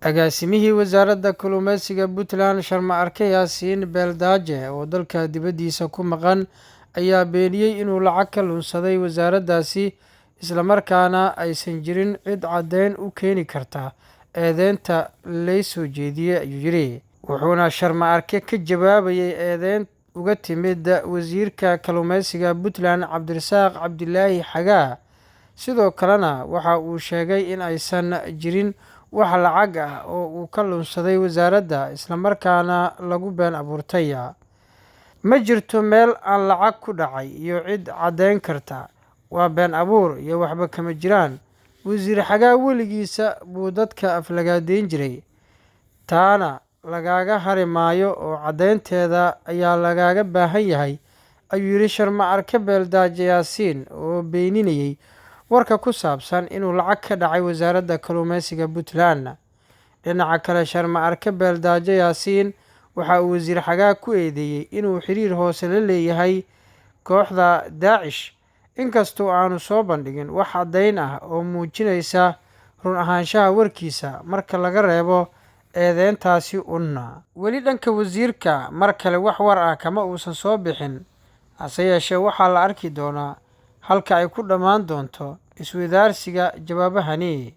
Agaasimihii wasaaradda kalluumeysiga Puntland Sharma Arke Yaasiin Beeldaaje oo dalka dibadiisa ku maqan ayaa beeniyay inuu lacag ka lunsaday wasaaraddaasi isla markaana aysan jirin cid caddeyn u keeni karta eedeynta la soo jeediyay ayuu yidhi. Wuxuuna Sharma Arke ka jawaabayay eedeyn uga timid wasiirka kalluumeysiga Puntland Cabdirasaaq Cabdilaahi Xagaa. Sidoo kalena waxa uu sheegay in aysan jirin wax lacag ah oo uu ka lunsaday wasaaradda isla markaana lagu been abuurtay. Ma jirto meel aan lacag ku dhacay iyo cid caddeyn karta. Waa been abuur iyo waxba kama jiraan. Wasiir Xagaa weligiisa buu dadka aflagaadeyn jiray. Taana lagaaga hari maayo oo caddeynteeda ayaa lagaaga baahan yahay ayuu yidhi Sharma Arke Beeldaaje Yaasiin oo beeninayay warka ku saabsan inuu lacag ka dhacay wasaaradda kalluumeysiga Puntland. Dhinaca kale, Sharma Arke Beeldaaje Yaasiin waxa uu wasiir Xagaa ku eedeeyay inuu xiriir hoose la leeyahay kooxda Daacish, inkastoo aanu soo bandhigin wax caddeyn ah oo muujinaysa run ahaanshaha warkiisa marka laga reebo eedeyntaasi uun. Weli dhanka wasiirka mar kale wax war ah kama uusan soo bixin, hase yeeshee waxaa la arki doonaa halka ay ku dhammaan doonto isweydaarsiga jawaabahani.